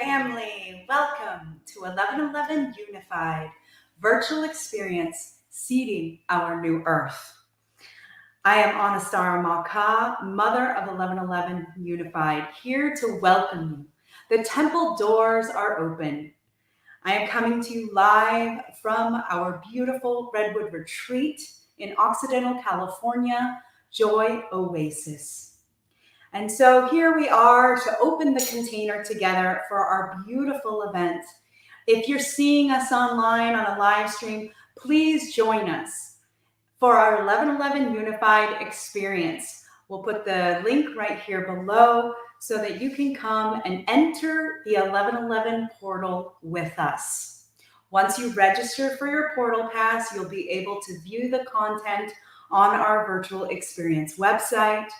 family. Welcome to 1111 Unified Virtual Experience Seeding Our New Earth. I am Anistara Ma Ka, Mother of 1111 Unified, here to welcome you. The temple doors are open. I am coming to you live from our beautiful Redwood Retreat in Occidental California, Joy Oasis. And so here we are to open the container together for our beautiful event. If you're seeing us online on a live stream, please join us for our 1111 Unified experience. We'll put the link right here below so that you can come and enter the 1111 portal with us. Once you register for your portal pass, you'll be able to view the content on our virtual experience website.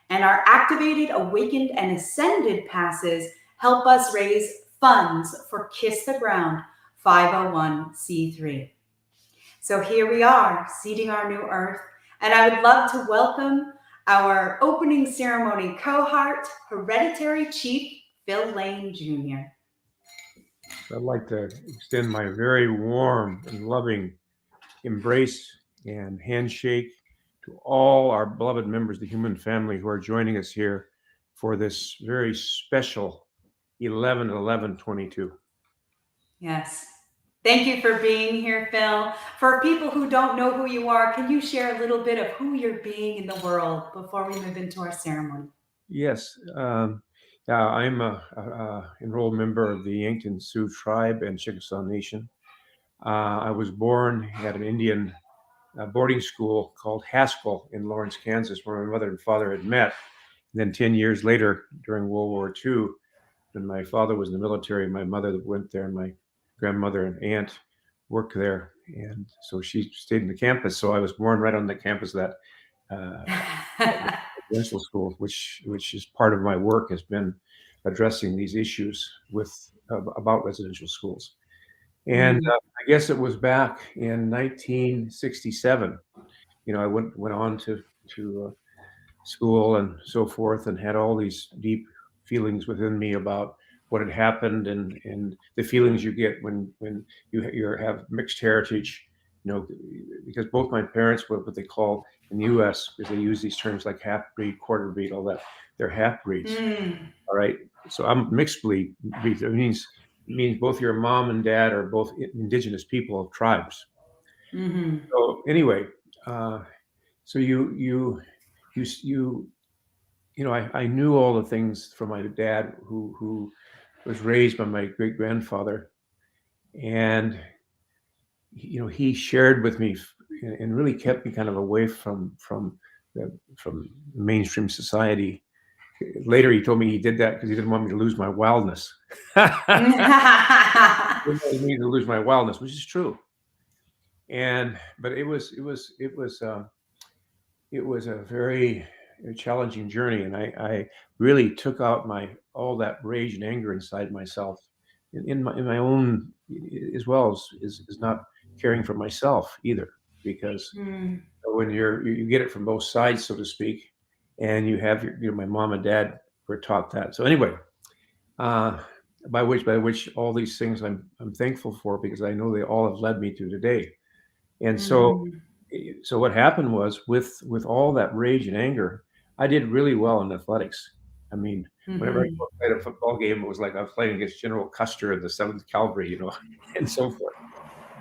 And our activated, awakened, and ascended passes help us raise funds for Kiss the Ground 501c3. So here we are, seeding our new earth. And I would love to welcome our opening ceremony cohort, Hereditary Chief Phil Lane Jr. I'd like to extend my very warm and loving embrace and handshake to all our beloved members of the human family who are joining us here for this very special 11/11/22. Yes. Thank you for being here, Phil. For people who don't know who you are, can you share a little bit of who you're being in the world before we move into our ceremony? Yes. I'm a enrolled member of the Yankton Sioux tribe and Chickasaw Nation. I was born at an Indian boarding school called Haskell in Lawrence, Kansas, where my mother and father had met. And then 10 years later, during World War II, when my father was in the military, my mother went there, and my grandmother and aunt worked there. And so she stayed in the campus. So I was born right on the campus of that residential school, which is part of my work, has been addressing these issues about residential schools. And I guess it was back in 1967. I went on to school and so forth, and had all these deep feelings within me about what had happened, and the feelings you get when you have mixed heritage. Because both my parents were what they call in the U.S., because they use these terms like half breed, quarter breed, all that. They're half breeds. All right. So I'm mixed breed. It means both your mom and dad are both indigenous people of tribes. So anyway, so I knew all the things from my dad, who was raised by my great grandfather, and he shared with me and really kept me kind of away from mainstream society. Later, he told me he did that because he didn't want me to lose my wildness. He didn't want me to lose my wildness, which is true. But it was a very challenging journey, and I really took out all that rage and anger inside myself, in my own, as well as not caring for myself either, because when you get it from both sides, so to speak. And you have my mom and dad were taught that. So anyway, by which all these things I'm thankful for, because I know they all have led me to today. And so what happened was, with all that rage and anger, I did really well in athletics. I mean, whenever I played a football game, it was like I was playing against General Custer of the 7th Cavalry, and so forth.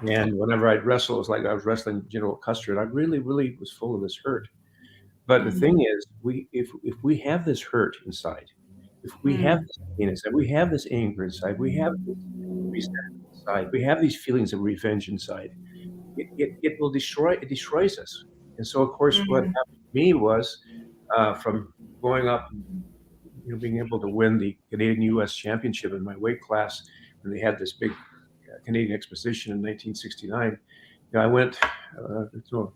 And whenever I'd wrestle, it was like I was wrestling General Custer, and I really, really was full of this hurt. But the thing is, if we have this hurt inside, if we have this pain inside, we have this anger inside, we have this resentment inside, we have these feelings of revenge inside, it will destroys us. And so, of course, what happened to me was, from growing up, being able to win the Canadian-U.S. championship in my weight class, when they had this big Canadian Exposition in 1969. I went from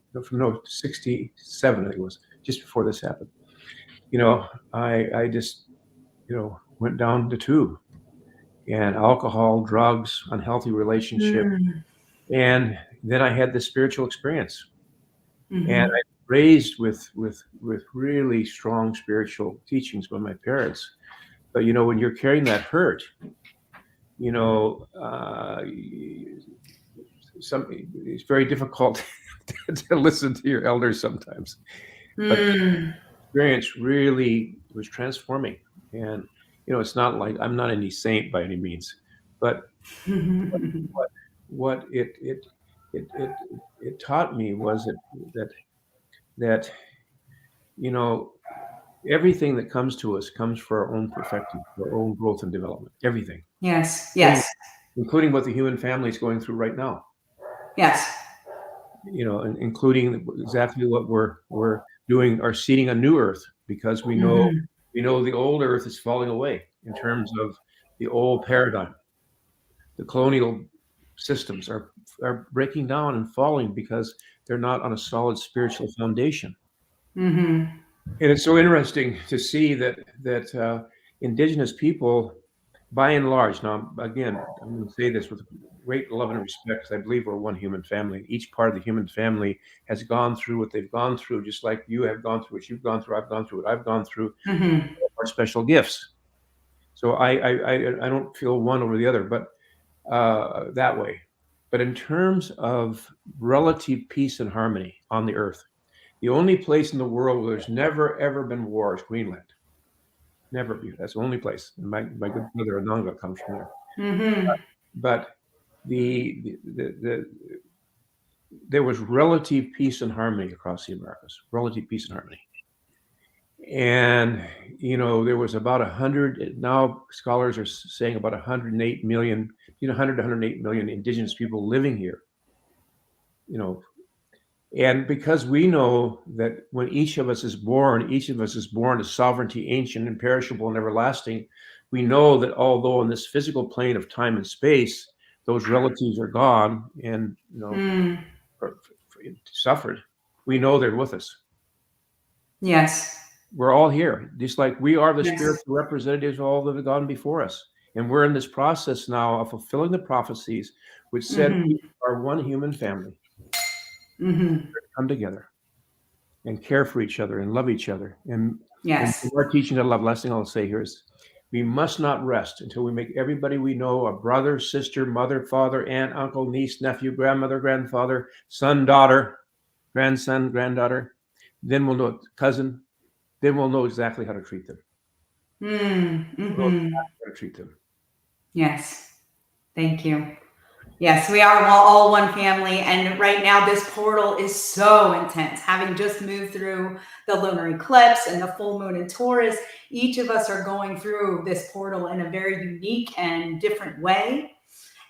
67, I think it was, just before this happened. I just went down the tube, and alcohol, drugs, unhealthy relationship, and then I had this spiritual experience, and I raised with really strong spiritual teachings by my parents. But when you're carrying that hurt, you know, it's very difficult to listen to your elders sometimes, but Mm. experience really was transforming. And it's not like I'm not any saint by any means, but what it taught me was that you know everything that comes to us comes for our own perfecting, for our own growth and development. Everything, Yes, including, yes, including what the human family is going through right now. yes. And including exactly what we're doing, are seeding a new earth, because Hmm. we know the old earth is falling away in terms of the old paradigm. The colonial systems are breaking down and falling because they're not on a solid spiritual foundation. Hmm. And it's so interesting to see that indigenous people, by and large, now again, I'm going to say this with great love and respect, because I believe we're one human family. Each part of the human family has gone through what they've gone through, just like you have gone through what you've gone through. I've gone through what I've gone through. Hmm. Our special gifts. So I don't feel one over the other, but that way. But in terms of relative peace and harmony on the earth, the only place in the world where there's never ever been war is Greenland. Never be. That's the only place. And my good brother Ananga comes from there. Hmm. But the there was relative peace and harmony across the Americas. Relative peace and harmony. And there was about 100. Now scholars are saying about 108 million, 100 to 108 million indigenous people living here. And because we know that when each of us is born to sovereignty, ancient, imperishable, and everlasting, we know that although in this physical plane of time and space, those relatives are gone and Mm. suffered, we know they're with us. Yes. We're all here, just like we are the Yes. spiritual representatives of all that have gone before us. And we're in this process now of fulfilling the prophecies which said Hmm. we are one human family. Hmm. Come together and care for each other and love each other. And Yes. our teaching of love, last thing I'll say here is we must not rest until we make everybody we know a brother, sister, mother, father, aunt, uncle, niece, nephew, grandmother, grandfather, son, daughter, grandson, granddaughter. Then we'll know, cousin. Then we'll know exactly how to treat them. We'll know Mm-hmm. exactly how to treat them. Yes. Thank you. Yes, we are all one family. And right now, this portal is so intense. Having just moved through the lunar eclipse and the full moon in Taurus, each of us are going through this portal in a very unique and different way.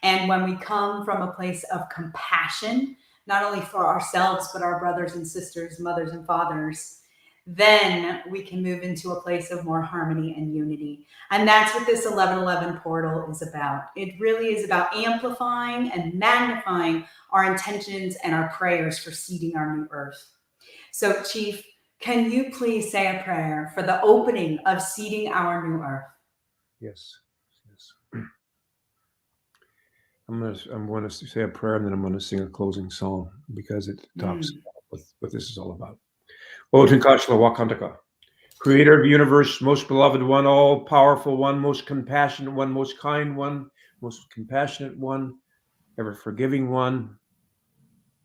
And when we come from a place of compassion, not only for ourselves, but our brothers and sisters, mothers and fathers, then we can move into a place of more harmony and unity. And that's what this 1111 portal is about. It really is about amplifying and magnifying our intentions and our prayers for seeding our new earth. So, Chief, can you please say a prayer for the opening of seeding our new earth? Yes. I'm going to say a prayer, and then I'm going to sing a closing song, because it talks about what this is all about. O Tinkashla Wakantaka, Creator of the universe, most beloved one, all powerful one, most compassionate one, most kind one, most compassionate one, ever forgiving one,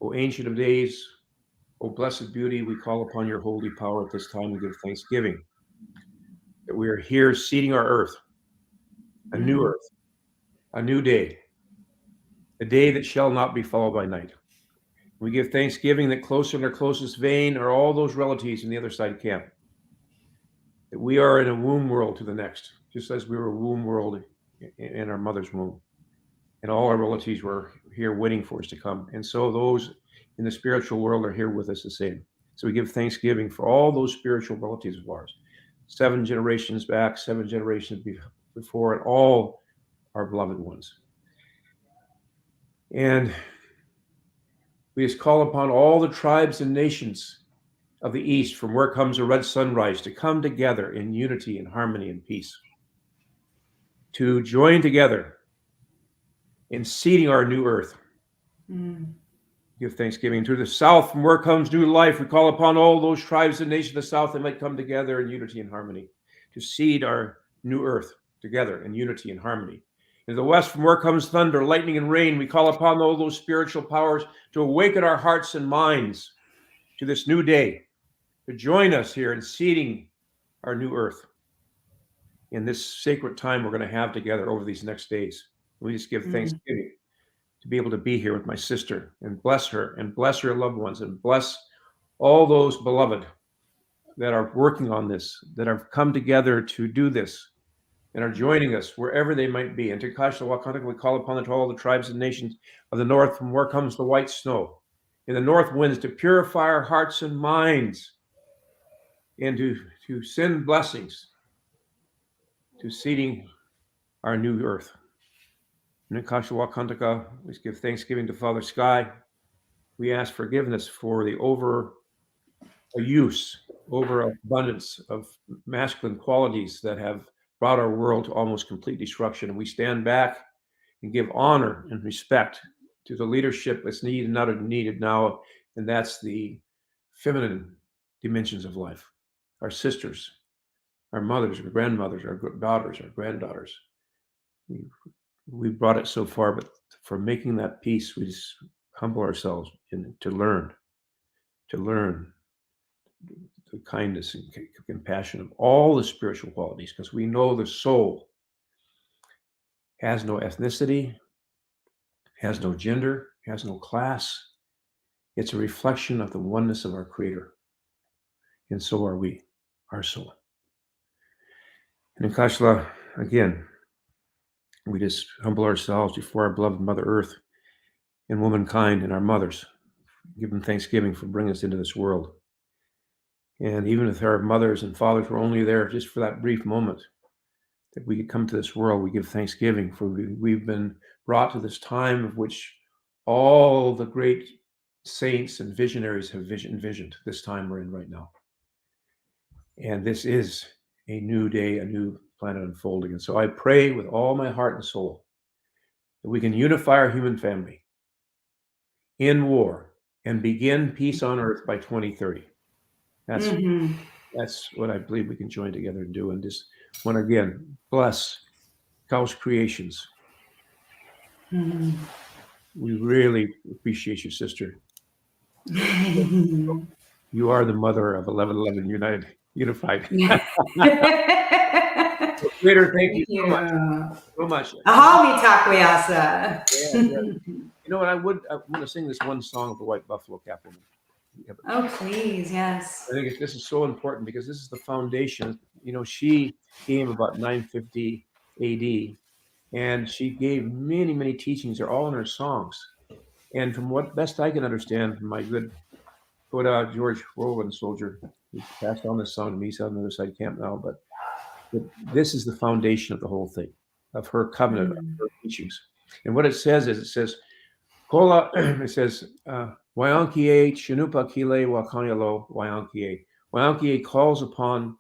O Ancient of Days, O Blessed Beauty, we call upon your holy power at this time and give thanksgiving that we are here seeding our earth, a new earth, a new day, a day that shall not be followed by night. We give thanksgiving that closer in our closest vein are all those relatives in the other side camp. That we are in a womb world to the next, just as we were a womb world in our mother's womb. And all our relatives were here waiting for us to come. And so those in the spiritual world are here with us the same. So we give thanksgiving for all those spiritual relatives of ours, 7 generations back, 7 generations before, and all our beloved ones. And we just call upon all the tribes and nations of the East, from where comes a red sunrise, to come together in unity and harmony and peace, to join together in seeding our new earth. Give thanksgiving to the South, from where comes new life. We call upon all those tribes and nations of the South that might come together in unity and harmony to seed our new earth together in unity and harmony. In the west, from where comes thunder, lightning, and rain, we call upon all those spiritual powers to awaken our hearts and minds to this new day, to join us here in seeding our new earth in this sacred time we're going to have together over these next days. We just give thanksgiving to be able to be here with my sister and bless her and bless her loved ones and bless all those beloved that are working on this, that have come together to do this and are joining us wherever they might be. And to Kasha-Wakanaka, we call upon to all the tribes and nations of the north, from where comes the white snow, in the north winds, to purify our hearts and minds, and to send blessings to seeding our new earth. And in Kasha-Wakanaka, we give thanksgiving to Father Sky. We ask forgiveness for the overabundance of masculine qualities that have brought our world to almost complete destruction. And we stand back and give honor and respect to the leadership that's needed, not needed now, and that's the feminine dimensions of life. Our sisters, our mothers, our grandmothers, our daughters, our granddaughters. We brought it so far, but for making that peace, we just humble ourselves to learn the kindness and compassion of all the spiritual qualities, because we know the soul has no ethnicity, has no gender, has no class. It's a reflection of the oneness of our Creator. And so are we, our soul. And in Kashla, again, we just humble ourselves before our beloved Mother Earth and womankind and our mothers. Give them thanksgiving for bringing us into this world. And even if our mothers and fathers were only there just for that brief moment that we could come to this world, we give thanksgiving for we've been brought to this time of which all the great saints and visionaries have envisioned this time we're in right now. And this is a new day, a new planet unfolding. And so I pray with all my heart and soul that we can unify our human family in war and begin peace on earth by 2030. That's what I believe we can join together and do. And just want to again bless Kao's creations. We really appreciate you, sister. You are the mother of 1111 Unified. Creator, thank you so much. Ahami Takwiyasa. You know what? I want to sing this one song of the White Buffalo Catwoman. Oh, please, yes. I think this is so important because this is the foundation. You know, she came about 950 AD, and she gave many, many teachings. They're all in her songs. And from what best I can understand from my good George Whirlwind soldier, who passed on this song to me, he's on the other side camp now, but this is the foundation of the whole thing, of her covenant, of her teachings. And what it says is, it says, Kola, it says, Wayankie Chinupa Kile Wakanyalo Wayankie. Wayankie calls upon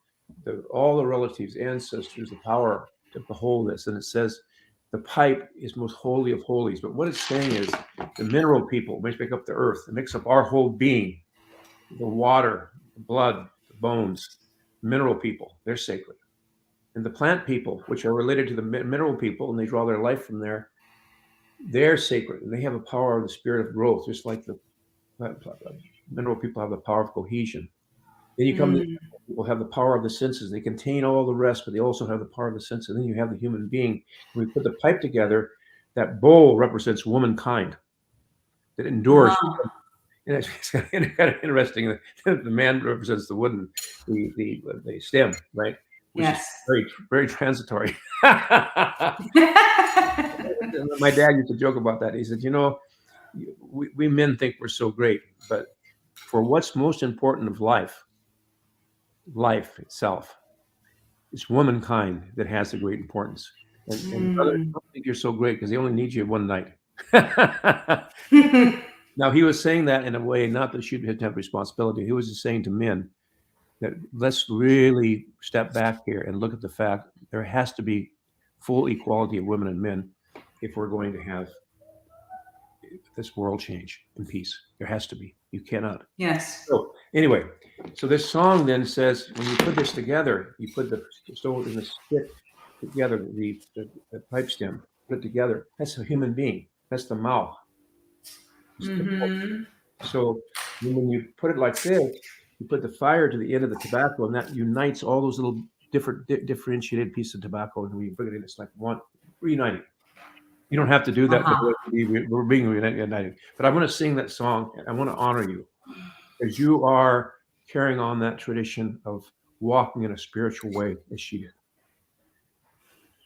all the relatives, ancestors, the power to behold this. And it says, the pipe is most holy of holies. But what it's saying is, the mineral people which make up the earth, it makes up our whole being, the water, the blood, the bones, mineral people, they're sacred. And the plant people, which are related to the mineral people, and they draw their life from there, they're sacred, and they have a power of the spirit of growth, just like the mineral people have the power of cohesion. Then you come to the people have the power of the senses. They contain all the rest, but they also have the power of the senses. And then you have the human being. When we put the pipe together, that bowl represents womankind that endures. Wow. And it's kind of interesting. The man represents the wooden, the stem, right? Which is very, very transitory. My dad used to joke about that. He said, you know, we men think we're so great, but for what's most important of life itself, it's womankind that has the great importance. And brothers don't think you're so great because they only need you one night. Now, he was saying that in a way, not that she had to have responsibility. He was just saying to men that let's really step back here and look at the fact there has to be full equality of women and men if we're going to have this world change in peace. There has to be. You cannot. Yes. So anyway, so this song then says, when you put this together, you put the stone and the stick together, the pipe stem, put it together. That's a human being. That's the mouth. Mm-hmm. So when you put it like this, you put the fire to the end of the tobacco, and that unites all those little different differentiated pieces of tobacco, and we put it in. It's like one reuniting. You don't have to do that. Uh-huh. We're being reunited. But I want to sing that song, and I want to honor you as you are carrying on that tradition of walking in a spiritual way as she did.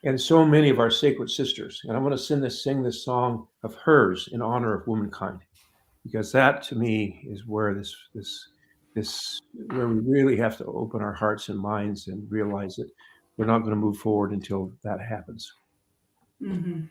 And so many of our sacred sisters. And I want to sing this song of hers in honor of womankind, because that to me is where this where we really have to open our hearts and minds and realize that we're not going to move forward until that happens. Mm-hmm.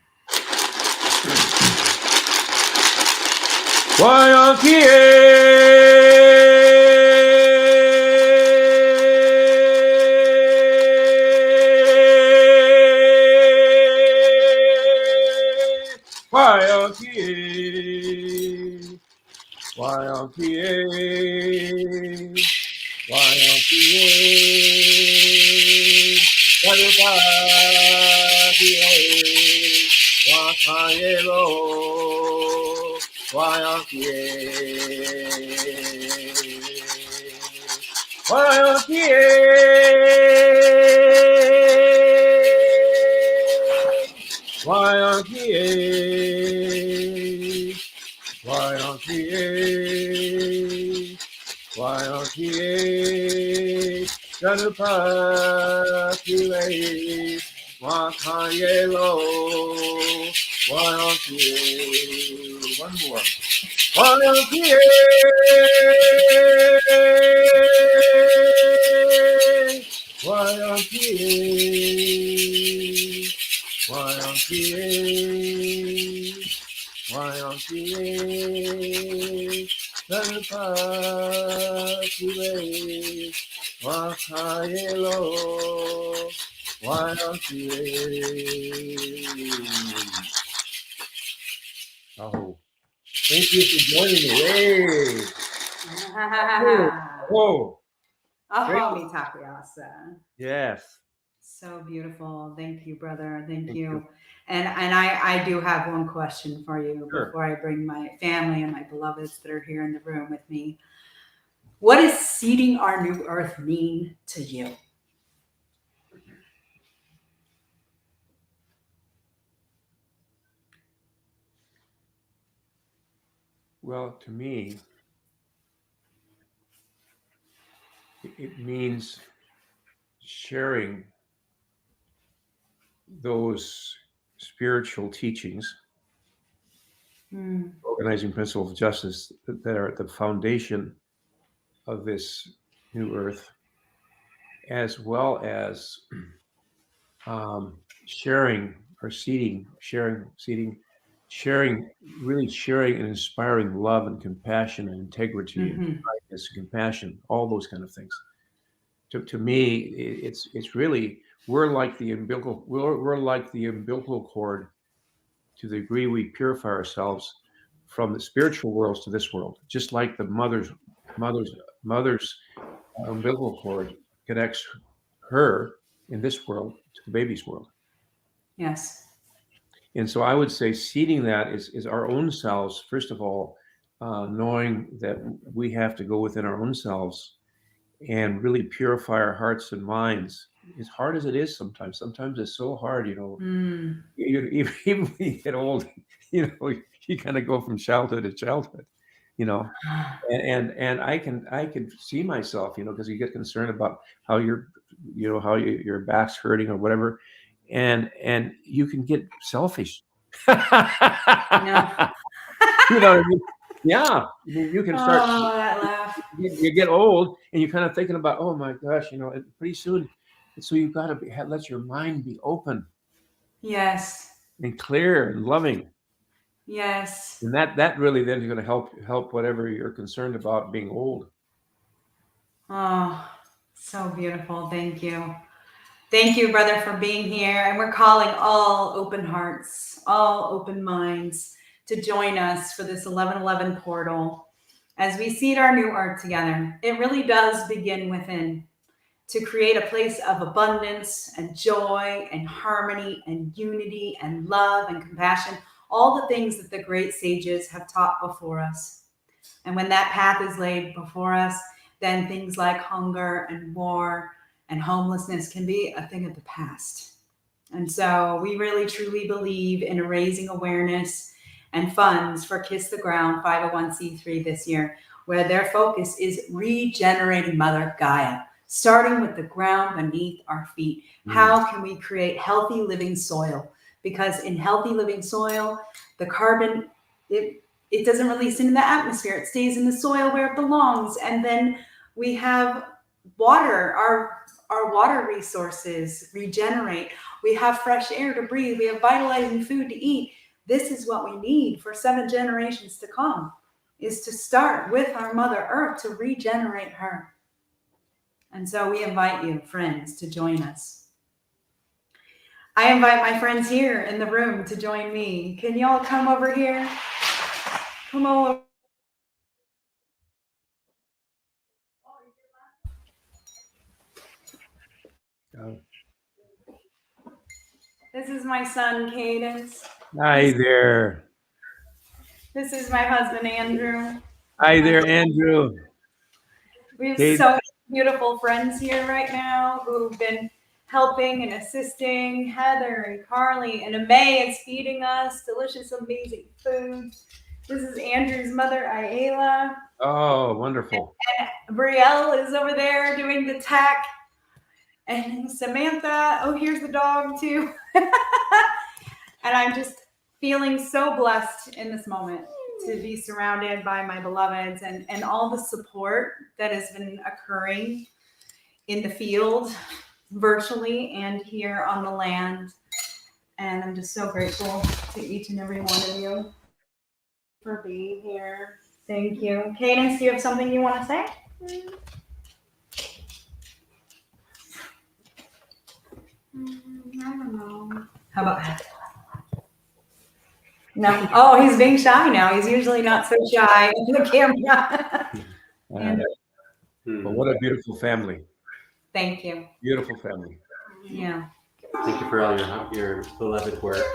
One more. Oh, thank you for joining me. Hey. Oh, great. Oh, Mitakuasa. Yes. So beautiful. Thank you, brother. Thank Thank you. you. And I do have one question for you Sure. before I bring my family and my beloveds that are here in the room with me. What does seeding our new earth mean to you? Well, to me, it means sharing those spiritual teachings, organizing principles of justice that are at the foundation of this new earth, as well as sharing or really sharing and inspiring love and compassion and integrity and kindness and compassion, all those kind of things. To me, it's really we're like the umbilical cord to the degree we purify ourselves from the spiritual worlds to this world, just like the mother's umbilical cord connects her in this world to the baby's world. Yes. And so I would say seeding that is our own selves, first of all, knowing that we have to go within our own selves and really purify our hearts and minds. As hard as it is sometimes. Sometimes it's so hard, even when you get old, you kind of go from childhood to childhood, and I can see myself, because you get concerned about how your back's hurting or whatever, and you can get selfish. No. You know what I mean? Yeah, you can start. Oh, that laugh. You get old, and you're kind of thinking about, oh my gosh, pretty soon. So you've got to let your mind be open Yes. and clear and loving, Yes. and that really then is going to help whatever you're concerned about being old. Oh, so beautiful. Thank you. Thank you, brother, for being here. And we're calling all open hearts, all open minds to join us for this 1111 portal as we seed our new earth together. It really does begin within. to create a place of abundance and joy and harmony and unity and love and compassion, all the things that the great sages have taught before us. And when that path is laid before us, then things like hunger and war and homelessness can be a thing of the past. And so we really truly believe in raising awareness and funds for Kiss the Ground 501c3 this year, where their focus is regenerating Mother Gaia, starting with the ground beneath our feet. How can we create healthy living soil? Because in healthy living soil, the carbon, it doesn't release into the atmosphere. It stays in the soil where it belongs. And then we have water, our water resources regenerate. We have fresh air to breathe. We have vitalizing food to eat. This is what we need for 7 generations to come, is to start with our Mother Earth to regenerate her. And so we invite you, friends, to join us. I invite my friends here in the room to join me. Can y'all come over here? Come over. This is my son, Cadence. Hi there. This is my husband, Andrew. Hi there, Andrew. We have so many beautiful friends here right now who've been helping and assisting. Heather and Carly and Amay is feeding us delicious, amazing food. This is Andrew's mother, Ayla. Oh, wonderful. And Brielle is over there doing the tech. And Samantha, oh, here's the dog too. And I'm just feeling so blessed in this moment to be surrounded by my beloveds and all the support that has been occurring in the field, virtually and here on the land. And I'm just so grateful to each and every one of you for being here. Thank you. Cadence, do you have something you want to say? I don't know. How about that? No. Oh, he's being shy now. He's usually not so shy in the camera. But what a beautiful family. Thank you. Beautiful family. Yeah. Thank you for all your beloved work,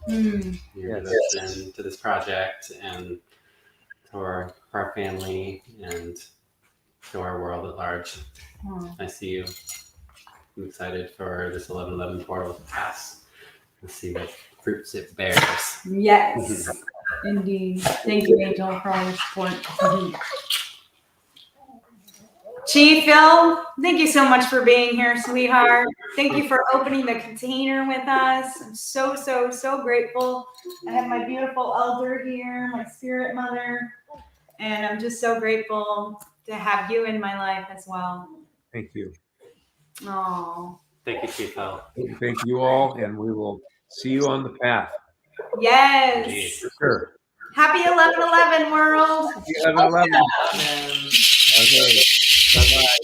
your devotion to this project and to our family and to our world at large. I see you. I'm excited for this 11/11 portal to pass. Let's see what fruits it bears. Yes, indeed. Thank you, Angel, for all your support. Chief Phil, thank you so much for being here, sweetheart. Thank you for opening the container with us. I'm so, so, so grateful. I have my beautiful elder here, my spirit mother, and I'm just so grateful to have you in my life as well. Thank you. Oh. Thank you, Chief Phil. Thank you all, and we will see you on the path. Yes. For sure. Happy 11/11 world. Happy 11/11. Okay. Bye-bye.